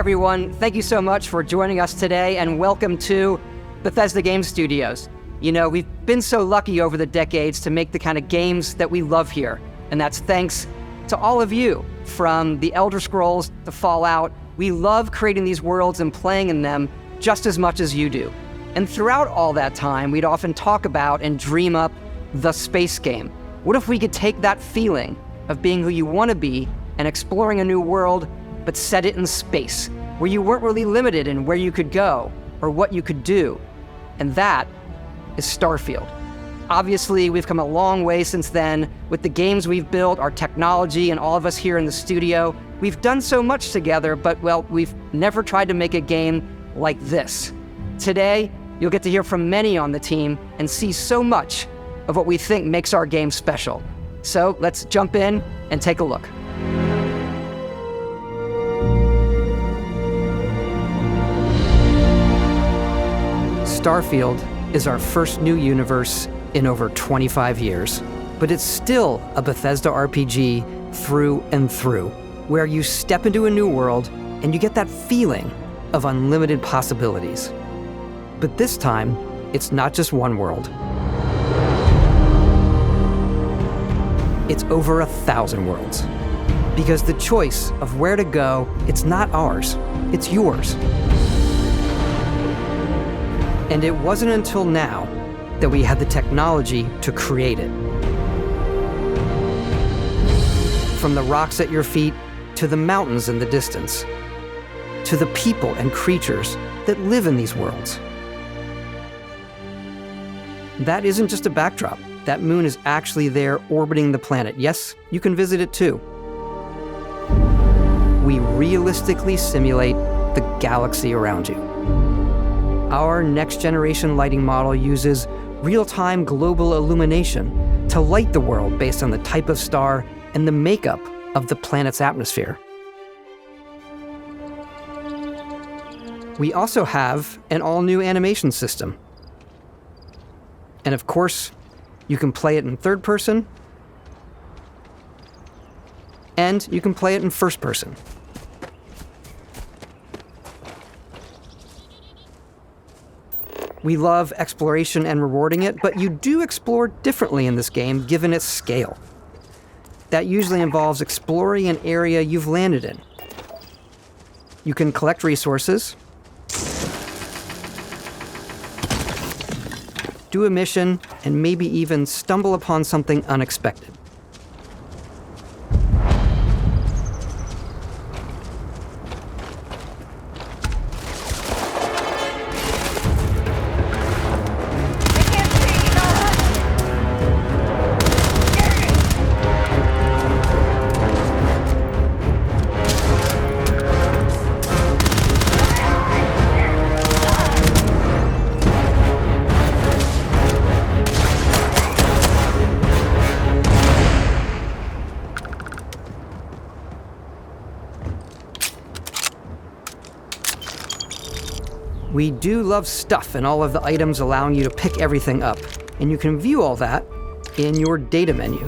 everyone. Thank you so much for joining us today, and welcome to Bethesda Game Studios. You know, we've been so lucky over the decades to make the kind of games that we love here, and that's thanks to all of you. From the Elder Scrolls to Fallout, we love creating these worlds and playing in them just as much as you do. And throughout all that time, we'd often talk about and dream up the space game. What if we could take that feeling of being who you want to be and exploring a new world, but set it in space, where you weren't really limited in where you could go or what you could do? And that is Starfield. Obviously, we've come a long way since then with the games we've built, our technology, and all of us here in the studio. We've done so much together, but, well, we've never tried to make a game like this. Today, you'll get to hear from many on the team and see so much of what we think makes our game special. So let's jump in and take a look. Starfield is our first new universe in over 25 years, but it's still a Bethesda RPG through and through, where you step into a new world and you get that feeling of unlimited possibilities. But this time, it's not just one world. It's over 1,000 worlds. Because the choice of where to go, it's not ours, it's yours. And it wasn't until now that we had the technology to create it. From the rocks at your feet, to the mountains in the distance, to the people and creatures that live in these worlds. That isn't just a backdrop. That moon is actually there orbiting the planet. Yes, you can visit it too. We realistically simulate the galaxy around you. Our next-generation lighting model uses real-time global illumination to light the world based on the type of star and the makeup of the planet's atmosphere. We also have an all-new animation system. And of course, you can play it in third person, and you can play it in first person. We love exploration and rewarding it, but you do explore differently in this game given its scale. That usually involves exploring an area you've landed in. You can collect resources, do a mission, and maybe even stumble upon something unexpected. We do love stuff and all of the items allowing you to pick everything up, and you can view all that in your data menu.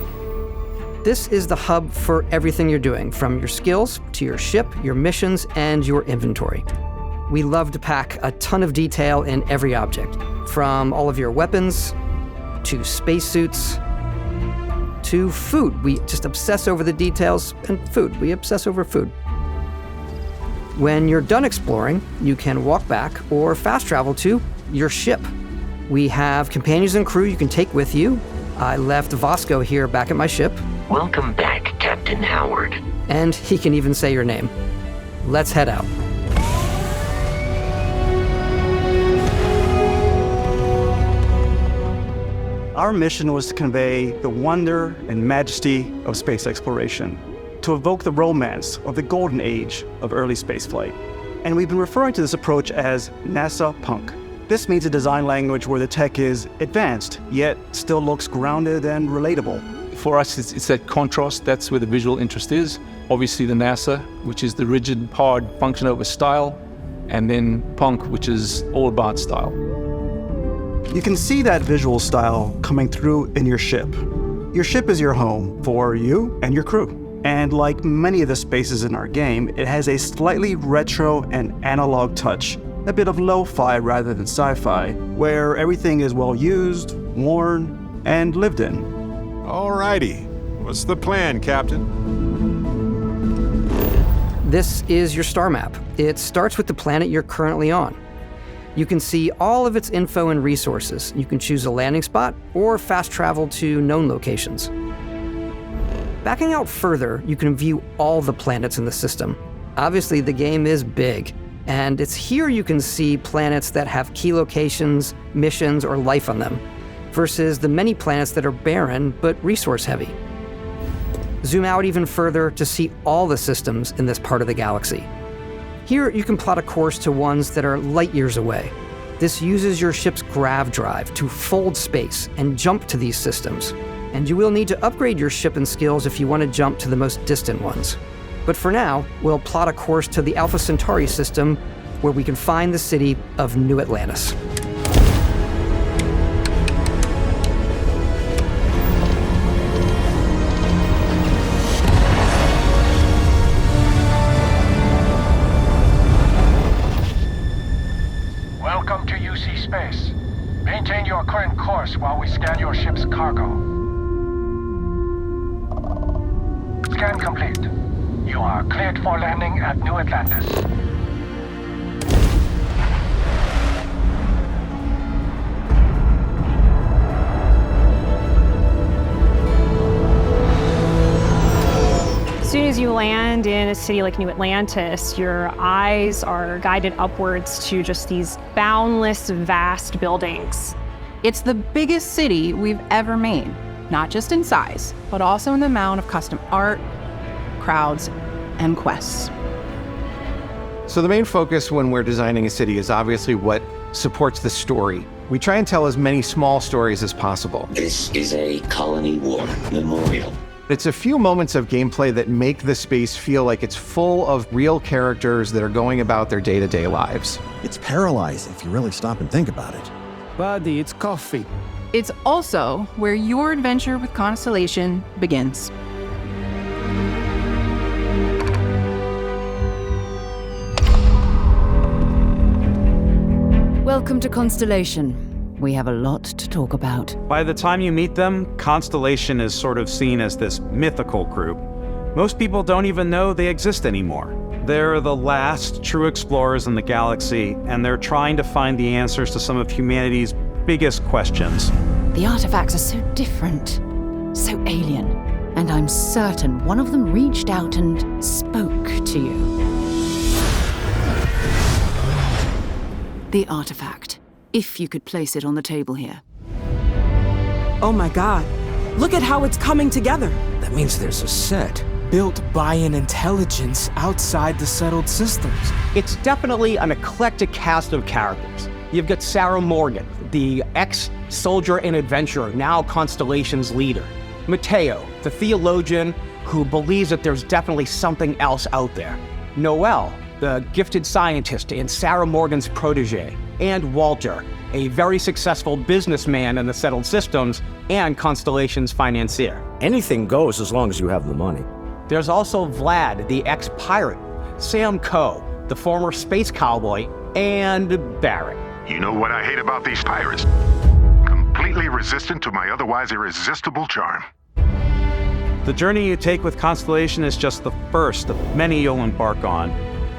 This is the hub for everything you're doing, from your skills to your ship, your missions, and your inventory. We love to pack a ton of detail in every object, from all of your weapons, to spacesuits, to food. We just obsess over the details, and food. We obsess over food. When you're done exploring, you can walk back or fast travel to your ship. We have companions and crew you can take with you. I left Vasco here back at my ship. Welcome back, Captain Howard. And he can even say your name. Let's head out. Our mission was to convey the wonder and majesty of space exploration, to evoke the romance of the golden age of early spaceflight. And we've been referring to this approach as NASA Punk. This means a design language where the tech is advanced, yet still looks grounded and relatable. For us, it's that contrast. That's where the visual interest is. Obviously the NASA, which is the rigid, hard function over style, and then Punk, which is all about style. You can see that visual style coming through in your ship. Your ship is your home for you and your crew. And like many of the spaces in our game, it has a slightly retro and analog touch, a bit of lo-fi rather than sci-fi, where everything is well used, worn, and lived in. Alrighty. What's the plan, Captain? This is your star map. It starts with the planet you're currently on. You can see all of its info and resources. You can choose a landing spot or fast travel to known locations. Backing out further, you can view all the planets in the system. Obviously, the game is big, and it's here you can see planets that have key locations, missions, or life on them, versus the many planets that are barren but resource-heavy. Zoom out even further to see all the systems in this part of the galaxy. Here, you can plot a course to ones that are light years away. This uses your ship's grav drive to fold space and jump to these systems. And you will need to upgrade your ship and skills if you want to jump to the most distant ones. But for now, we'll plot a course to the Alpha Centauri system, where we can find the city of New Atlantis. Welcome to UC Space. Maintain your current course while we scan your ship's cargo. Scan complete. You are cleared for landing at New Atlantis. As soon as you land in a city like New Atlantis, your eyes are guided upwards to just these boundless, vast buildings. It's the biggest city we've ever made, not just in size, but also in the amount of custom art, crowds, and quests. So the main focus when we're designing a city is obviously what supports the story. We try and tell as many small stories as possible. This is a colony war memorial. It's a few moments of gameplay that make the space feel like it's full of real characters that are going about their day-to-day lives. It's paralyzing if you really stop and think about it. Buddy, it's coffee. It's also where your adventure with Constellation begins. Welcome to Constellation. We have a lot to talk about. By the time you meet them, Constellation is sort of seen as this mythical group. Most people don't even know they exist anymore. They're the last true explorers in the galaxy, and they're trying to find the answers to some of humanity's biggest questions. The artifacts are so different, so alien, and I'm certain one of them reached out and spoke to you. The artifact. If you could place it on the table here. Oh my god. Look at how it's coming together. That means there's a set built by an intelligence outside the settled systems. It's definitely an eclectic cast of characters. You've got Sarah Morgan, the ex-soldier and adventurer, now Constellation's leader. Mateo, the theologian who believes that there's definitely something else out there. Noel, the gifted scientist and Sarah Morgan's protege. And Walter, a very successful businessman in the settled systems and Constellation's financier. Anything goes as long as you have the money. There's also Vlad, the ex-pirate, Sam Coe, the former space cowboy, and Barrett. You know what I hate about these pirates? Completely resistant to my otherwise irresistible charm. The journey you take with Constellation is just the first of many you'll embark on.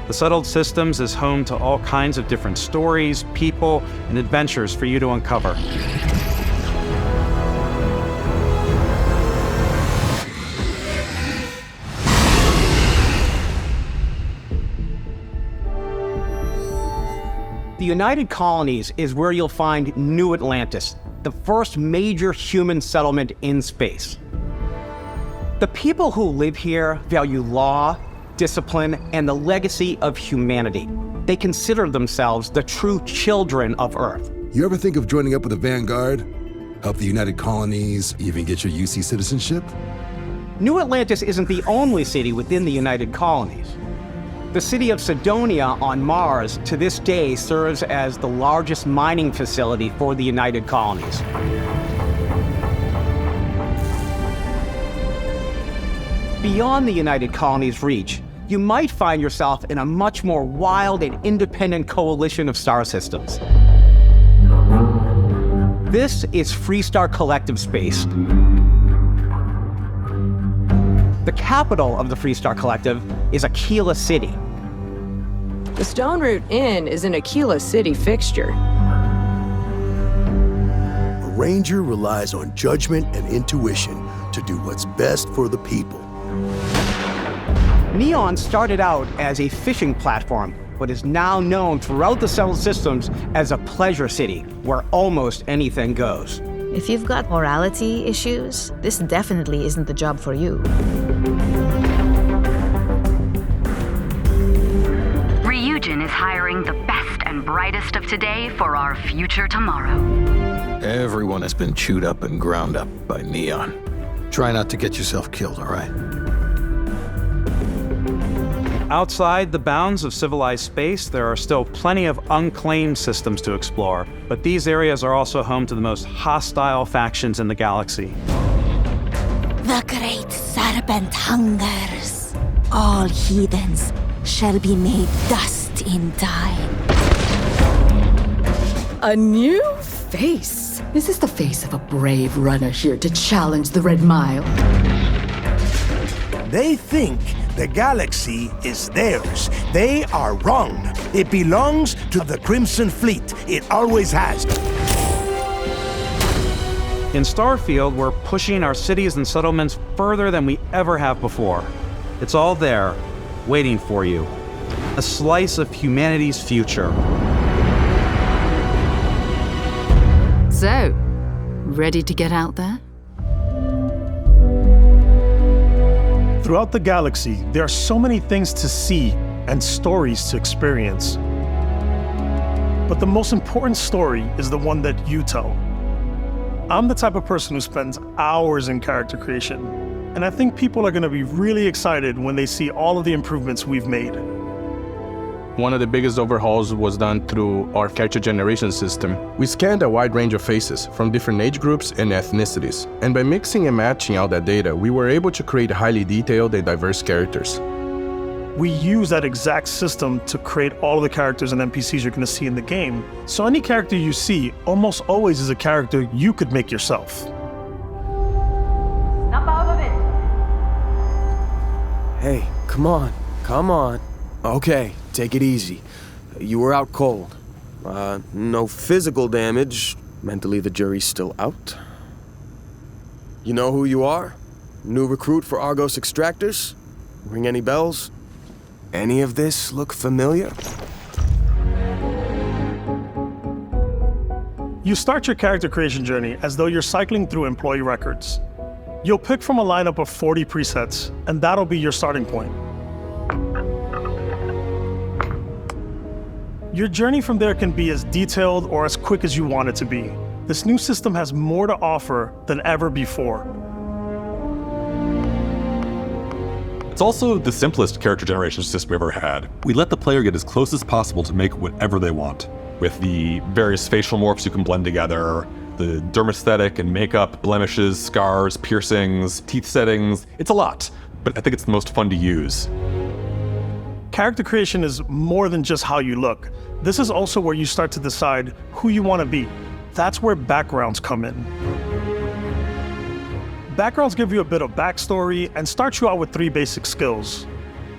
The Settled Systems is home to all kinds of different stories, people, and adventures for you to uncover. The United Colonies is where you'll find New Atlantis, the first major human settlement in space. The people who live here value law, discipline, and the legacy of humanity. They consider themselves the true children of Earth. You ever think of joining up with the Vanguard? Help the United Colonies, even get your UC citizenship? New Atlantis isn't the only city within the United Colonies. The city of Sidonia on Mars to this day serves as the largest mining facility for the United Colonies. beyond the United Colonies' reach, you might find yourself in a much more wild and independent coalition of star systems. This is Freestar Collective Space. The capital of the Freestar Collective is Aquila City. The Stone Root Inn is an Aquila City fixture. A ranger relies on judgment and intuition to do what's best for the people. Neon started out as a fishing platform, but is now known throughout the settled systems as a pleasure city, where almost anything goes. If you've got morality issues, this definitely isn't the job for you. Ryujin is hiring the best and brightest of today for our future tomorrow. Everyone has been chewed up and ground up by Neon. Try not to get yourself killed, all right? Outside the bounds of civilized space, there are still plenty of unclaimed systems to explore, but these areas are also home to the most hostile factions in the galaxy. The great serpent hungers. All heathens shall be made dust in time. A new face. Is this the face of a brave runner here to challenge the Red Mile? They think the galaxy is theirs. They are wrong. It belongs to the Crimson Fleet. It always has. In Starfield, we're pushing our cities and settlements further than we ever have before. It's all there, waiting for you. A slice of humanity's future. So, ready to get out there? Throughout the galaxy, there are so many things to see and stories to experience. But the most important story is the one that you tell. I'm the type of person who spends hours in character creation, and I think people are going to be really excited when they see all of the improvements we've made. One of the biggest overhauls was done through our character generation system. We scanned a wide range of faces from different age groups and ethnicities, and by mixing and matching all that data, we were able to create highly detailed and diverse characters. We use that exact system to create all of the characters and NPCs you're going to see in the game. So any character you see almost always is a character you could make yourself. Snap out of it! Hey, come on. Okay, take it easy. You were out cold. No physical damage. Mentally, the jury's still out. You know who you are? New recruit for Argos Extractors? Ring any bells? Any of this look familiar? You start your character creation journey as though you're cycling through employee records. You'll pick from a lineup of 40 presets, and that'll be your starting point. Your journey from there can be as detailed or as quick as you want it to be. This new system has more to offer than ever before. It's also the simplest character generation system we've ever had. We let the player get as close as possible to make whatever they want. With the various facial morphs you can blend together, the dermesthetic and makeup, blemishes, scars, piercings, teeth settings. It's a lot, but I think it's the most fun to use. Character creation is more than just how you look. This is also where you start to decide who you want to be. That's where backgrounds come in. Backgrounds give you a bit of backstory and start you out with 3 basic skills.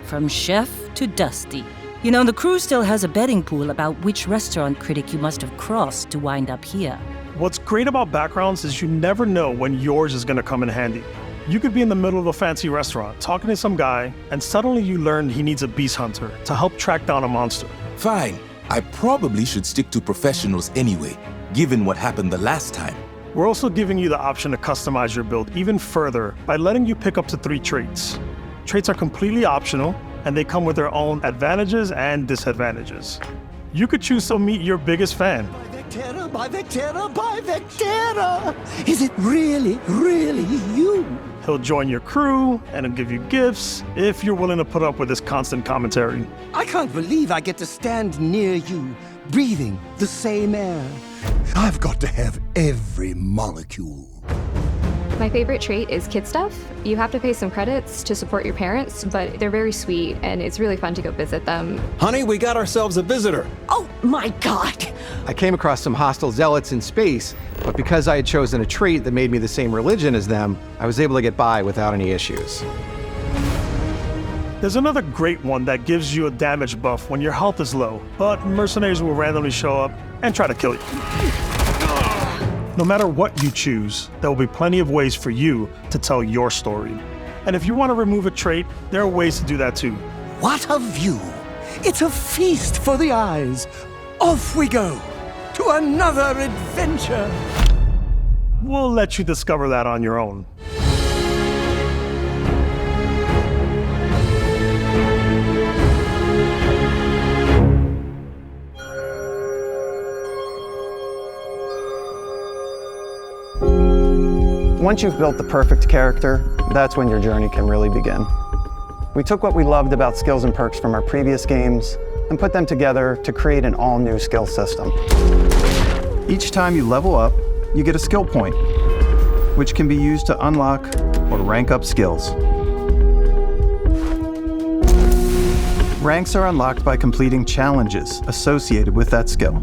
From chef to Dusty. You know, the crew still has a betting pool about which restaurant critic you must have crossed to wind up here. What's great about backgrounds is you never know when yours is going to come in handy. You could be in the middle of a fancy restaurant talking to some guy, and suddenly you learn he needs a beast hunter to help track down a monster. Fine. I probably should stick to professionals anyway, given what happened the last time. We're also giving you the option to customize your build even further by letting you pick up to 3 traits. Traits are completely optional, and they come with their own advantages and disadvantages. You could choose to meet your biggest fan. By Vectera! Is it really you? He'll join your crew, and he'll give you gifts, if you're willing to put up with his constant commentary. I can't believe I get to stand near you, breathing the same air. I've got to have every molecule. My favorite trait is kid stuff. You have to pay some credits to support your parents, but they're very sweet and it's really fun to go visit them. Honey, we got ourselves a visitor. Oh my god! I came across some hostile zealots in space, but because I had chosen a trait that made me the same religion as them, I was able to get by without any issues. There's another great one that gives you a damage buff when your health is low, but mercenaries will randomly show up and try to kill you. No matter what you choose, there will be plenty of ways for you to tell your story. And if you want to remove a trait, there are ways to do that too. What a view! It's a feast for the eyes. Off we go to another adventure. We'll let you discover that on your own. Once you've built the perfect character, that's when your journey can really begin. We took what we loved about skills and perks from our previous games and put them together to create an all-new skill system. Each time you level up, you get a skill point, which can be used to unlock or rank up skills. Ranks are unlocked by completing challenges associated with that skill.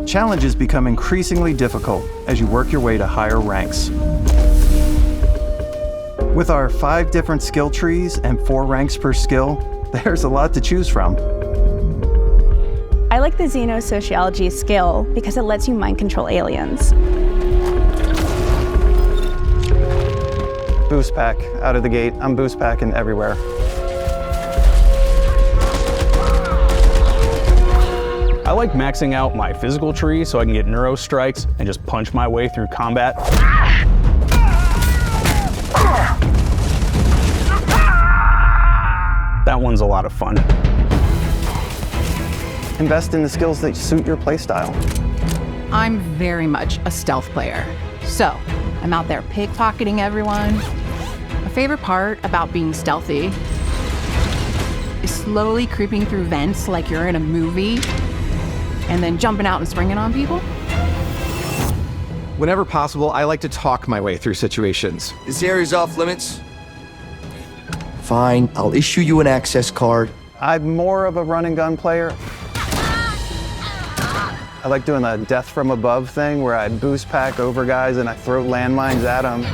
Challenges become increasingly difficult as you work your way to higher ranks. With our 5 different skill trees and 4 ranks per skill, there's a lot to choose from. I like the Xenosociology skill because it lets you mind control aliens. Boost pack out of the gate. I'm boost packing everywhere. I like maxing out my physical tree so I can get neuro strikes and just punch my way through combat. That one's a lot of fun. Invest in the skills that suit your playstyle. I'm very much a stealth player, so I'm out there pickpocketing everyone. My favorite part about being stealthy is slowly creeping through vents like you're in a movie and then jumping out and springing on people. Whenever possible, I like to talk my way through situations. This area's off limits. Fine, I'll issue you an access card. I'm more of a run and gun player. I like doing the death from above thing where I boost pack over guys and I throw landmines at them.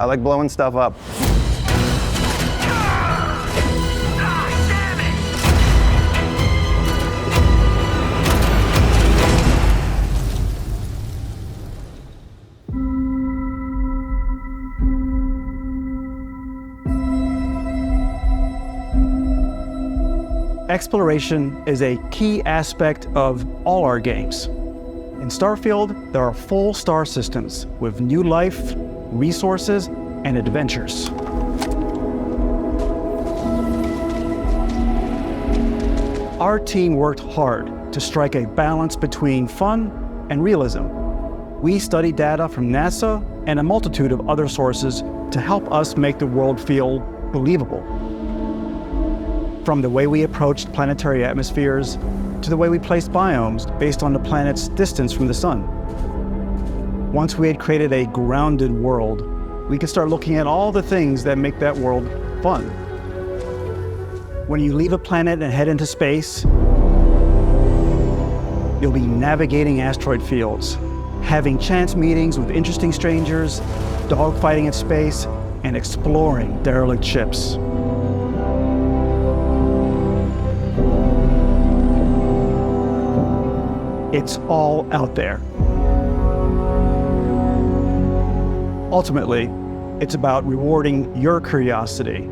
I like blowing stuff up. Exploration is a key aspect of all our games. In Starfield, there are full star systems with new life, resources, and adventures. Our team worked hard to strike a balance between fun and realism. We studied data from NASA and a multitude of other sources to help us make the world feel believable. From the way we approached planetary atmospheres to the way we placed biomes based on the planet's distance from the sun. Once we had created a grounded world, we could start looking at all the things that make that world fun. When you leave a planet and head into space, you'll be navigating asteroid fields, having chance meetings with interesting strangers, dogfighting in space, and exploring derelict ships. It's all out there. Ultimately, it's about rewarding your curiosity,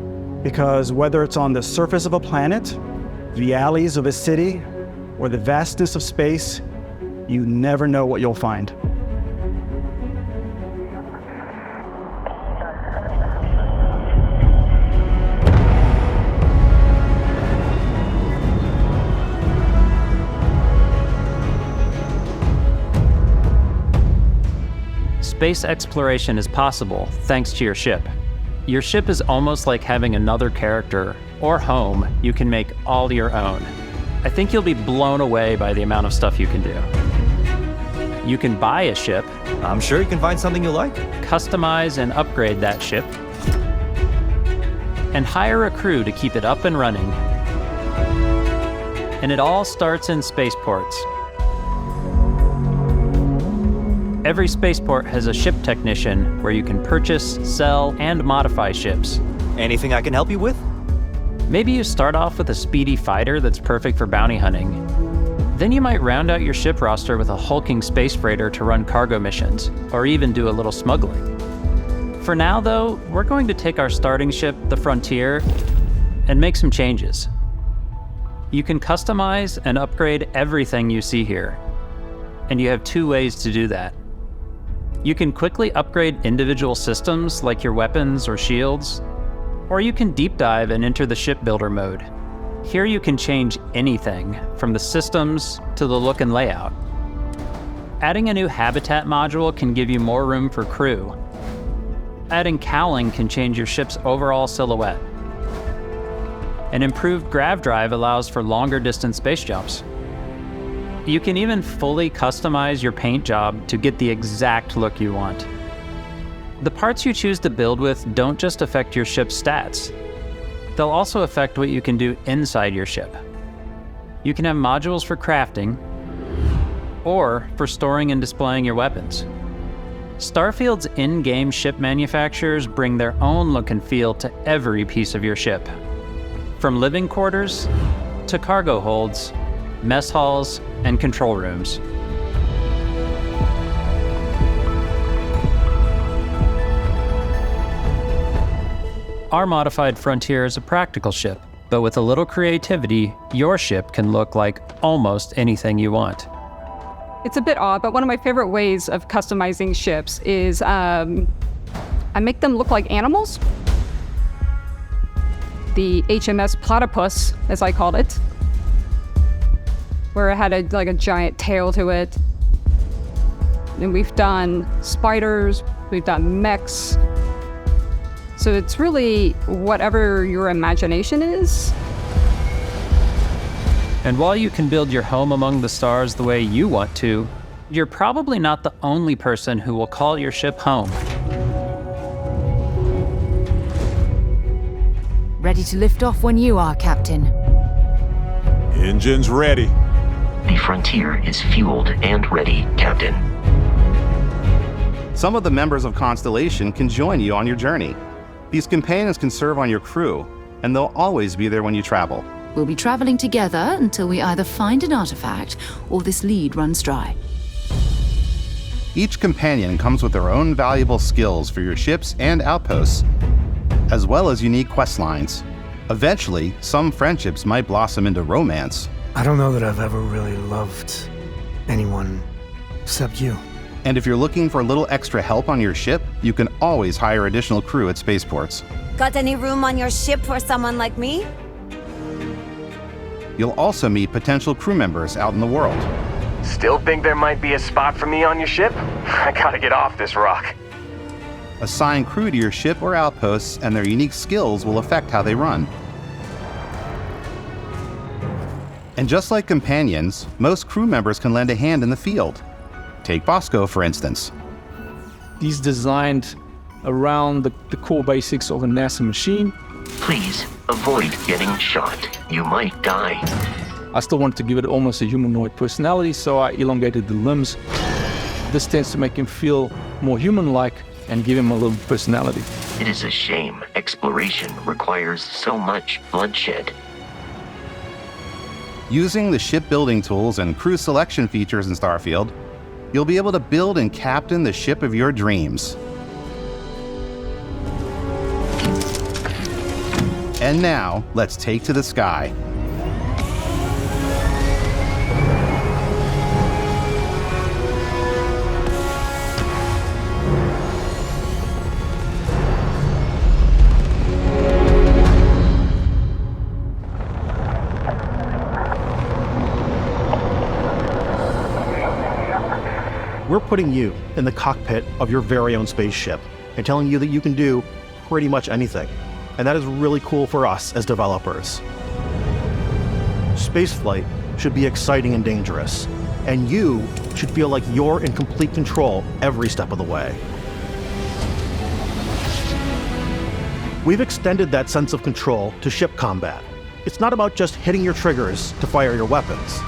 because whether it's on the surface of a planet, the alleys of a city, or the vastness of space, you never know what you'll find. Space exploration is possible thanks to your ship. Your ship is almost like having another character or home you can make all your own. I think you'll be blown away by the amount of stuff you can do. You can buy a ship. I'm sure you can find something you like. Customize and upgrade that ship. And hire a crew to keep it up and running. And it all starts in spaceports. Every spaceport has a ship technician where you can purchase, sell, and modify ships. Anything I can help you with? Maybe you start off with a speedy fighter that's perfect for bounty hunting. Then you might round out your ship roster with a hulking space freighter to run cargo missions, or even do a little smuggling. For now, though, we're going to take our starting ship, the Frontier, and make some changes. You can customize and upgrade everything you see here, and you have two ways to do that. You can quickly upgrade individual systems like your weapons or shields, or you can deep dive and enter the shipbuilder mode. Here you can change anything, from the systems to the look and layout. Adding a new habitat module can give you more room for crew. Adding cowling can change your ship's overall silhouette. An improved grav drive allows for longer distance space jumps. You can even fully customize your paint job to get the exact look you want. The parts you choose to build with don't just affect your ship's stats. They'll also affect what you can do inside your ship. You can have modules for crafting, or for storing and displaying your weapons. Starfield's in-game ship manufacturers bring their own look and feel to every piece of your ship. From living quarters to cargo holds, mess halls, and control rooms. Our modified Frontier is a practical ship, but with a little creativity, your ship can look like almost anything you want. It's a bit odd, but one of my favorite ways of customizing ships is I make them look like animals. The HMS Platypus, as I called it, where it had a giant tail to it. And we've done spiders, we've done mechs. So it's really whatever your imagination is. And while you can build your home among the stars the way you want to, you're probably not the only person who will call your ship home. Ready to lift off when you are, Captain. Engines ready. The Frontier is fueled and ready, Captain. Some of the members of Constellation can join you on your journey. These companions can serve on your crew, and they'll always be there when you travel. We'll be traveling together until we either find an artifact or this lead runs dry. Each companion comes with their own valuable skills for your ships and outposts, as well as unique quest lines. Eventually, some friendships might blossom into romance. I don't know that I've ever really loved anyone except you. And if you're looking for a little extra help on your ship, you can always hire additional crew at spaceports. Got any room on your ship for someone like me? You'll also meet potential crew members out in the world. Still think there might be a spot for me on your ship? I gotta get off this rock. Assign crew to your ship or outposts, and their unique skills will affect how they run. And just like companions, most crew members can lend a hand in the field. Take Bosco, for instance. He's designed around the core basics of a NASA machine. Please avoid getting shot. You might die. I still wanted to give it almost a humanoid personality, so I elongated the limbs. This tends to make him feel more human-like and give him a little personality. It is a shame exploration requires so much bloodshed. Using the shipbuilding tools and crew selection features in Starfield, you'll be able to build and captain the ship of your dreams. And now, let's take to the sky. We're putting you in the cockpit of your very own spaceship and telling you that you can do pretty much anything, and that is really cool for us as developers. Spaceflight should be exciting and dangerous, and you should feel like you're in complete control every step of the way. We've extended that sense of control to ship combat. It's not about just hitting your triggers to fire your weapons.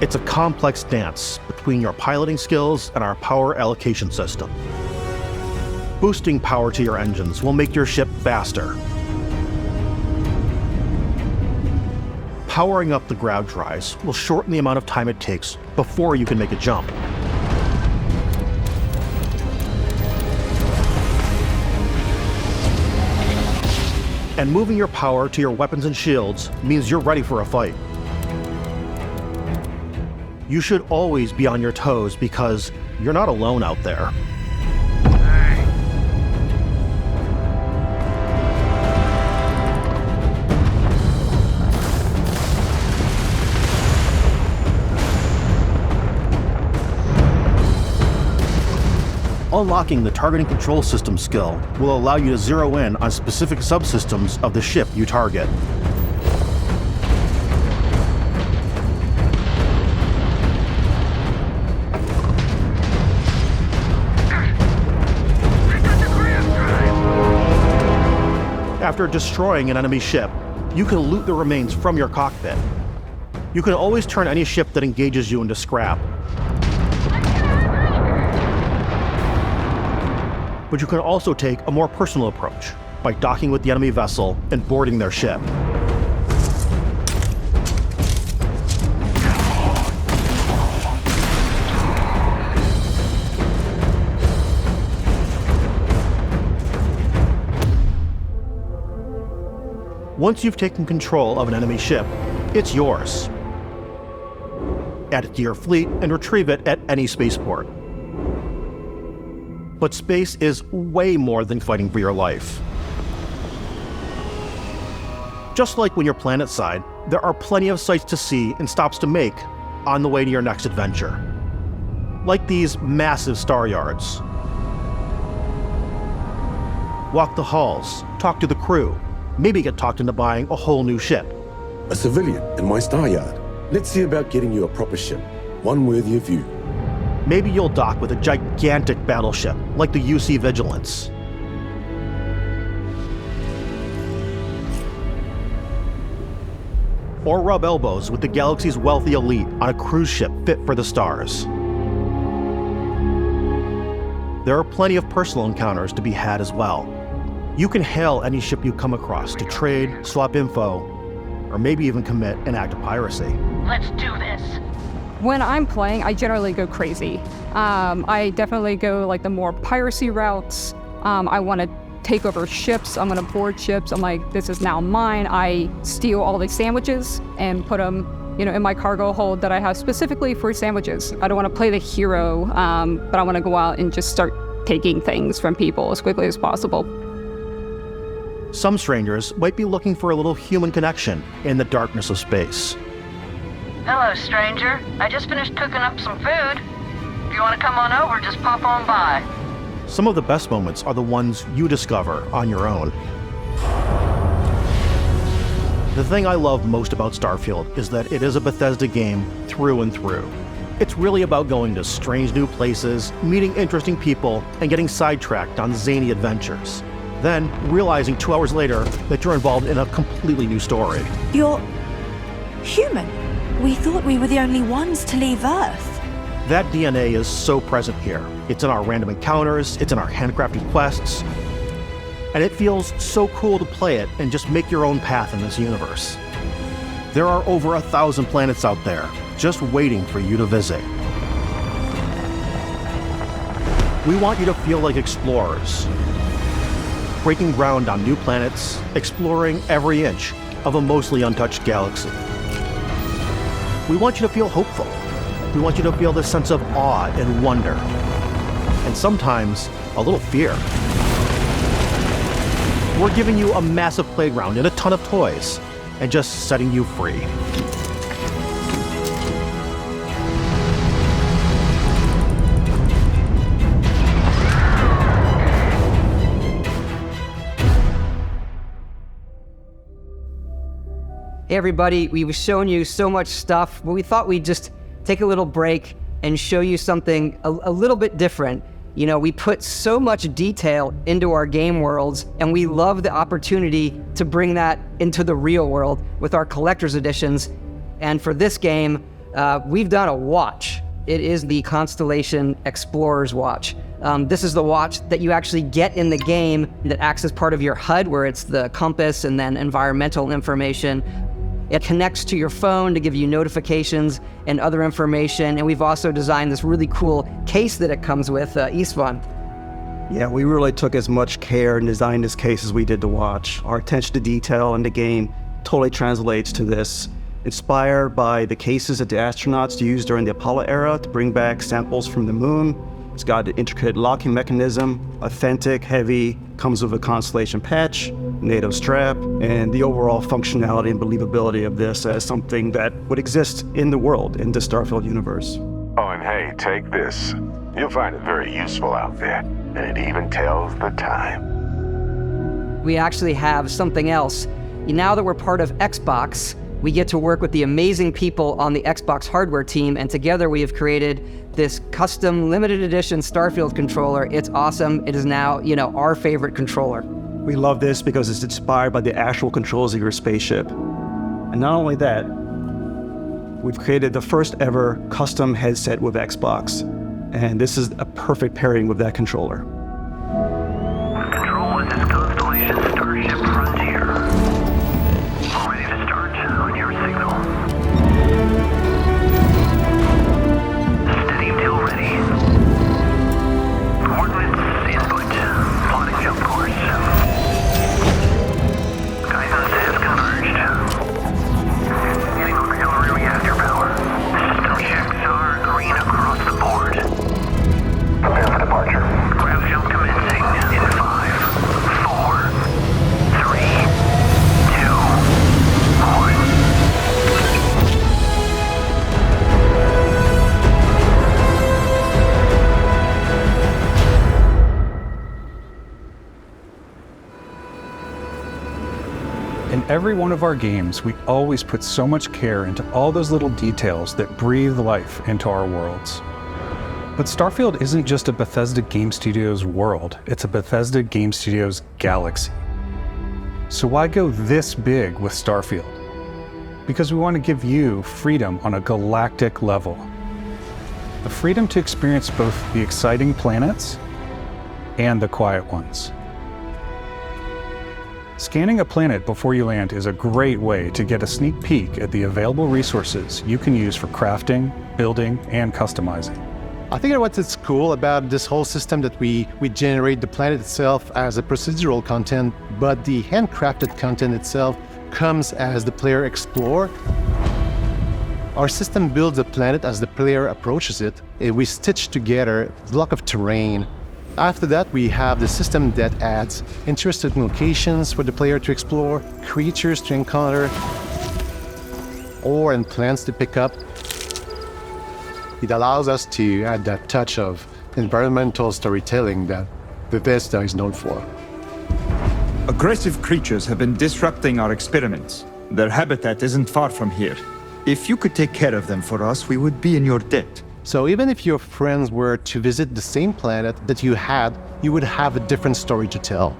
It's a complex dance between your piloting skills and our power allocation system. Boosting power to your engines will make your ship faster. Powering up the grav drives will shorten the amount of time it takes before you can make a jump. And moving your power to your weapons and shields means you're ready for a fight. You should always be on your toes because you're not alone out there. Unlocking the targeting control system skill will allow you to zero in on specific subsystems of the ship you target. After destroying an enemy ship, you can loot the remains from your cockpit. You can always turn any ship that engages you into scrap. But you can also take a more personal approach by docking with the enemy vessel and boarding their ship. Once you've taken control of an enemy ship, it's yours. Add it to your fleet and retrieve it at any spaceport. But space is way more than fighting for your life. Just like when you're planetside, there are plenty of sights to see and stops to make on the way to your next adventure. Like these massive star yards. Walk the halls, talk to the crew, maybe get talked into buying a whole new ship. A civilian in my star yard. Let's see about getting you a proper ship, one worthy of you. Maybe you'll dock with a gigantic battleship, like the UC Vigilance. Or rub elbows with the galaxy's wealthy elite on a cruise ship fit for the stars. There are plenty of personal encounters to be had as well. You can hail any ship you come across to trade, swap info, or maybe even commit an act of piracy. Let's do this. When I'm playing, I generally go crazy. I definitely go like the more piracy routes. I want to take over ships. I'm going to board ships. I'm like, this is now mine. I steal all the sandwiches and put them, in my cargo hold that I have specifically for sandwiches. I don't want to play the hero, but I want to go out and just start taking things from people as quickly as possible. Some strangers might be looking for a little human connection in the darkness of space. Hello, stranger. I just finished cooking up some food. If you want to come on over, just pop on by. Some of the best moments are the ones you discover on your own. The thing I love most about Starfield is that it is a Bethesda game through and through. It's really about going to strange new places, meeting interesting people, and getting sidetracked on zany adventures. Then realizing 2 hours later that you're involved in a completely new story. You're human. We thought we were the only ones to leave Earth. That DNA is so present here. It's in our random encounters, it's in our handcrafted quests, and it feels so cool to play it and just make your own path in this universe. There are over 1,000 planets out there, just waiting for you to visit. We want you to feel like explorers, breaking ground on new planets, exploring every inch of a mostly untouched galaxy. We want you to feel hopeful. We want you to feel this sense of awe and wonder, and sometimes a little fear. We're giving you a massive playground and a ton of toys, and just setting you free. Hey everybody, we've shown you so much stuff, but we thought we'd just take a little break and show you something a little bit different. You know, we put so much detail into our game worlds, and we love the opportunity to bring that into the real world with our collector's editions. And for this game, we've done a watch. It is the Constellation Explorer's Watch. This is the watch that you actually get in the game that acts as part of your HUD, where it's the compass and then environmental information. It connects to your phone to give you notifications and other information. And we've also designed this really cool case that it comes with, Istvan. Yeah, we really took as much care in designing this case as we did the watch. Our attention to detail in the game totally translates to this. Inspired by the cases that the astronauts used during the Apollo era to bring back samples from the moon. It's got an intricate locking mechanism, authentic, heavy, comes with a Constellation patch, NATO strap, and the overall functionality and believability of this as something that would exist in the world, in the Starfield universe. Oh, and hey, take this. You'll find it very useful out there, and it even tells the time. We actually have something else. Now that we're part of Xbox, we get to work with the amazing people on the Xbox hardware team, and together we have created this custom limited edition Starfield controller. It's awesome. It is now, our favorite controller. We love this because it's inspired by the actual controls of your spaceship. And not only that, we've created the first ever custom headset with Xbox. And this is a perfect pairing with that controller. Control, this is Constellation Starship Frontier. Ready to start on your signal. Steady till ready. Coordinates input. Plotting jump course. Guidance has converged. Getting auxiliary reactor power. System checks are green across the board. Prepare for departure. Grav jump commencing in 5, 4, 3, 2, 1. In every one of our games, we always put so much care into all those little details that breathe life into our worlds. But Starfield isn't just a Bethesda Game Studios world, it's a Bethesda Game Studios galaxy. So why go this big with Starfield? Because we want to give you freedom on a galactic level. The freedom to experience both the exciting planets and the quiet ones. Scanning a planet before you land is a great way to get a sneak peek at the available resources you can use for crafting, building, and customizing. I think what's cool about this whole system that we generate the planet itself as a procedural content, but the handcrafted content itself comes as the player explore. Our system builds a planet as the player approaches it. We stitch together a block of terrain. After that, we have the system that adds interesting locations for the player to explore, creatures to encounter, ore and plants to pick up. It allows us to add that touch of environmental storytelling that Bethesda is known for. Aggressive creatures have been disrupting our experiments. Their habitat isn't far from here. If you could take care of them for us, we would be in your debt. So even if your friends were to visit the same planet that you had, you would have a different story to tell.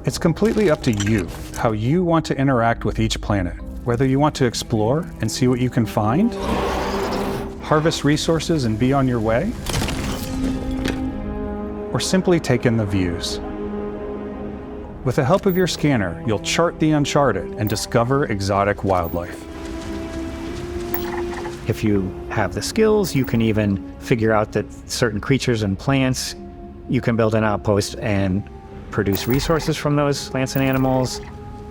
It's completely up to you how you want to interact with each planet, whether you want to explore and see what you can find, harvest resources and be on your way, or simply take in the views. With the help of your scanner, you'll chart the uncharted and discover exotic wildlife. If you have the skills, you can even figure out that certain creatures and plants, you can build an outpost and produce resources from those plants and animals.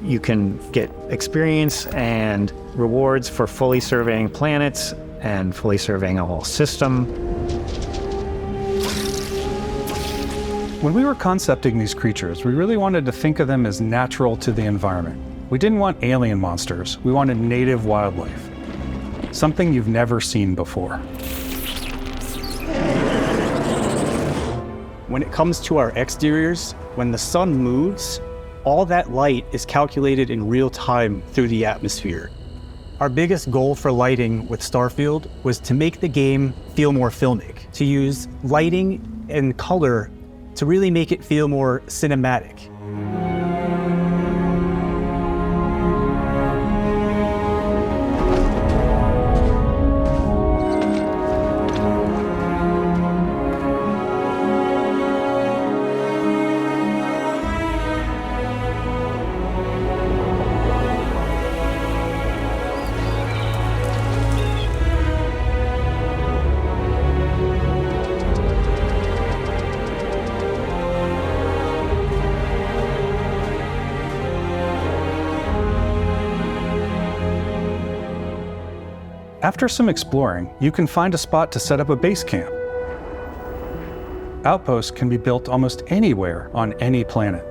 You can get experience and rewards for fully surveying planets and fully surveying a whole system. When we were concepting these creatures, we really wanted to think of them as natural to the environment. We didn't want alien monsters, we wanted native wildlife. Something you've never seen before. When it comes to our exteriors, when the sun moves, all that light is calculated in real time through the atmosphere. Our biggest goal for lighting with Starfield was to make the game feel more filmic, to use lighting and color to really make it feel more cinematic. After some exploring, you can find a spot to set up a base camp. Outposts can be built almost anywhere on any planet.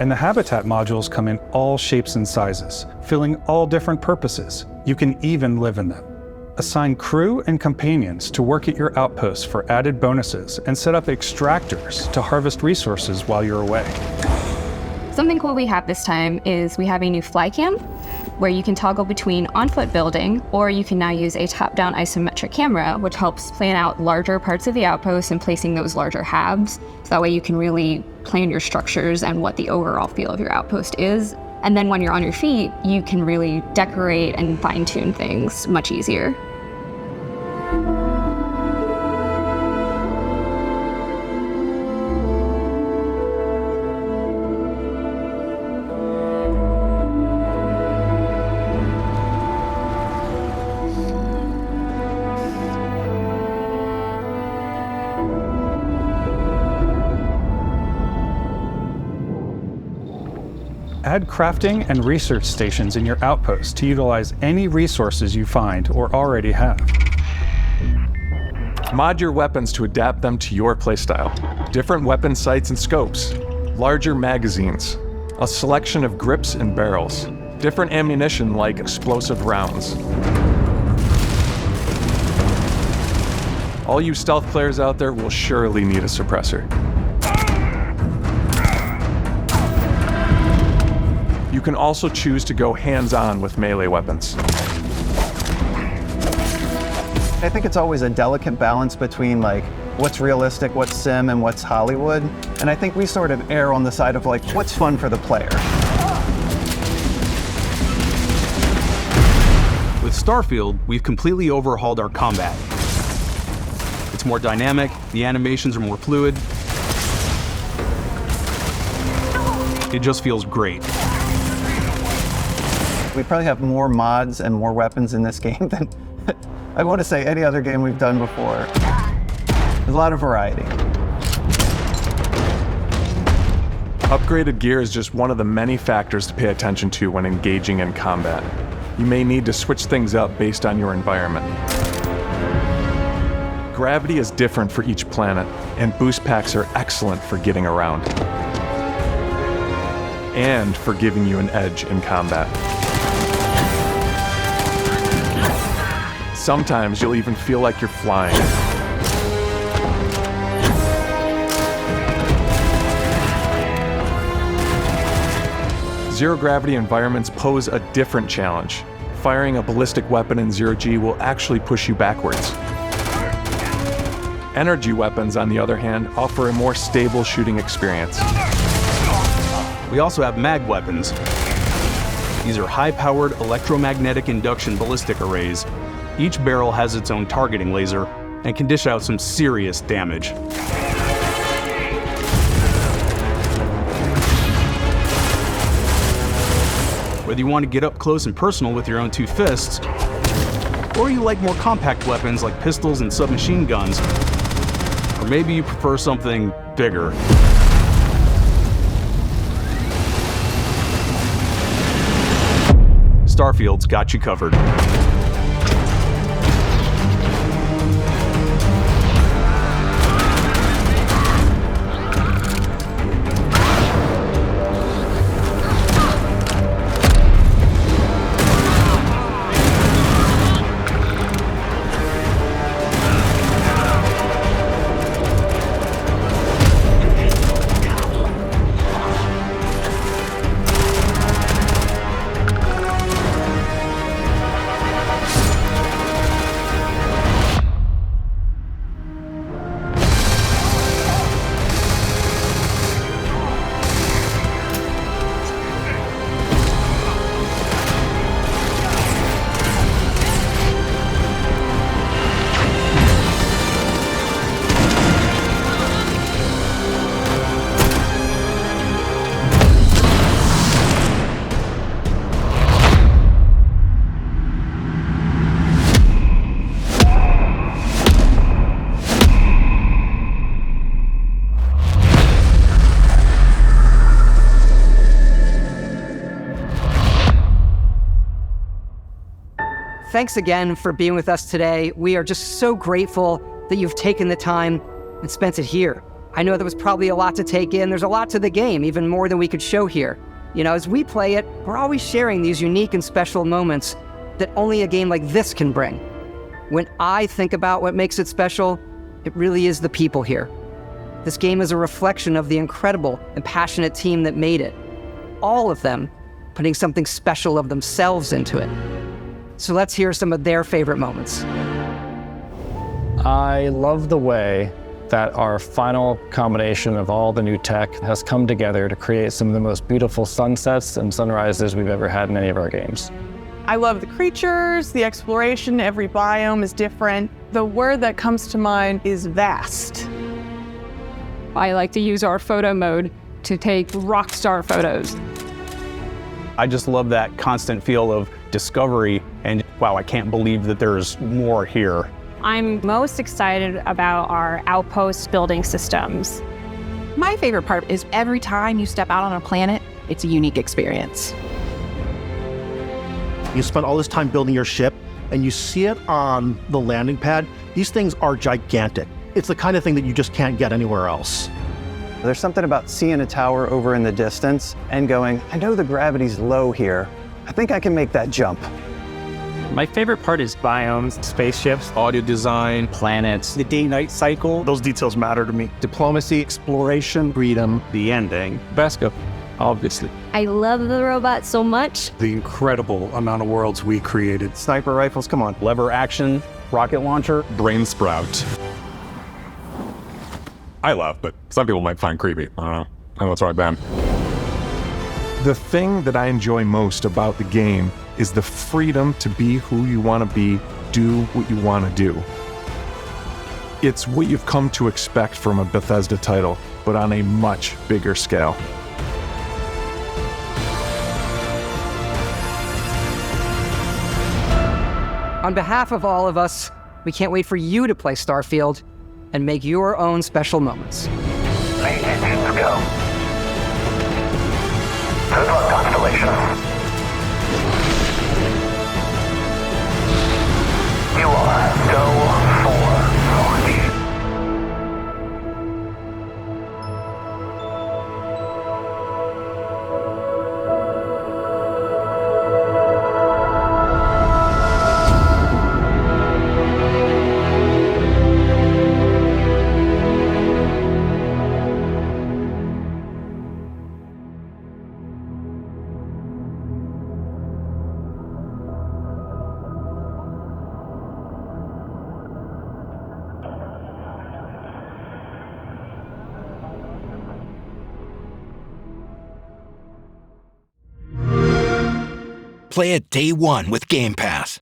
And the habitat modules come in all shapes and sizes, filling all different purposes. You can even live in them. Assign crew and companions to work at your outposts for added bonuses and set up extractors to harvest resources while you're away. Something cool we have this time is we have a new fly cam where you can toggle between on-foot building, or you can now use a top-down isometric camera, which helps plan out larger parts of the outpost and placing those larger halves. So that way you can really plan your structures and what the overall feel of your outpost is. And then when you're on your feet, you can really decorate and fine-tune things much easier. Add crafting and research stations in your outpost to utilize any resources you find or already have. Mod your weapons to adapt them to your playstyle. Different weapon sights and scopes, larger magazines, a selection of grips and barrels, different ammunition like explosive rounds. All you stealth players out there will surely need a suppressor. You can also choose to go hands-on with melee weapons. I think it's always a delicate balance between like what's realistic, what's sim, and what's Hollywood. And I think we sort of err on the side of like what's fun for the player. With Starfield, we've completely overhauled our combat. It's more dynamic, the animations are more fluid. It just feels great. We probably have more mods and more weapons in this game than I want to say any other game we've done before. There's a lot of variety. Upgraded gear is just one of the many factors to pay attention to when engaging in combat. You may need to switch things up based on your environment. Gravity is different for each planet, and boost packs are excellent for getting around. And for giving you an edge in combat. Sometimes you'll even feel like you're flying. Zero-gravity environments pose a different challenge. Firing a ballistic weapon in zero-G will actually push you backwards. Energy weapons, on the other hand, offer a more stable shooting experience. We also have mag weapons. These are high-powered electromagnetic induction ballistic arrays. Each barrel has its own targeting laser and can dish out some serious damage. Whether you want to get up close and personal with your own two fists, Or you like more compact weapons like pistols and submachine guns. Or maybe you prefer something bigger. Starfield's got you covered. Thanks again for being with us today. We are just so grateful that you've taken the time and spent it here. I know there was probably a lot to take in. There's a lot to the game, even more than we could show here. You know, as we play it, we're always sharing these unique and special moments that only a game like this can bring. When I think about what makes it special, it really is the people here. This game is a reflection of the incredible and passionate team that made it. All of them putting something special of themselves into it. So let's hear some of their favorite moments. I love the way that our final combination of all the new tech has come together to create some of the most beautiful sunsets and sunrises we've ever had in any of our games. I love the creatures, the exploration, every biome is different. The word that comes to mind is vast. I like to use our photo mode to take rock star photos. I just love that constant feel of discovery and wow, I can't believe that there's more here. I'm most excited about our Outpost building systems. My favorite part is every time you step out on a planet, it's a unique experience. You spend all this time building your ship and you see it on the landing pad. These things are gigantic. It's the kind of thing that you just can't get anywhere else. There's something about seeing a tower over in the distance and going, I know the gravity's low here. I think I can make that jump. My favorite part is biomes, spaceships, audio design, planets, the day-night cycle. Those details matter to me. Diplomacy, exploration, freedom, the ending. Vasco, obviously. I love the robot so much. The incredible amount of worlds we created. Sniper rifles, come on. Lever action, rocket launcher. Brain sprout. I love, but some people might find creepy. I don't know. I know it's right, Ben. The thing that I enjoy most about the game is the freedom to be who you want to be, do what you want to do. It's what you've come to expect from a Bethesda title, but on a much bigger scale. On behalf of all of us, we can't wait for you to play Starfield and make your own special moments. Main engines go. Good luck, Constellation. You are go for launch. Play it day one with Game Pass.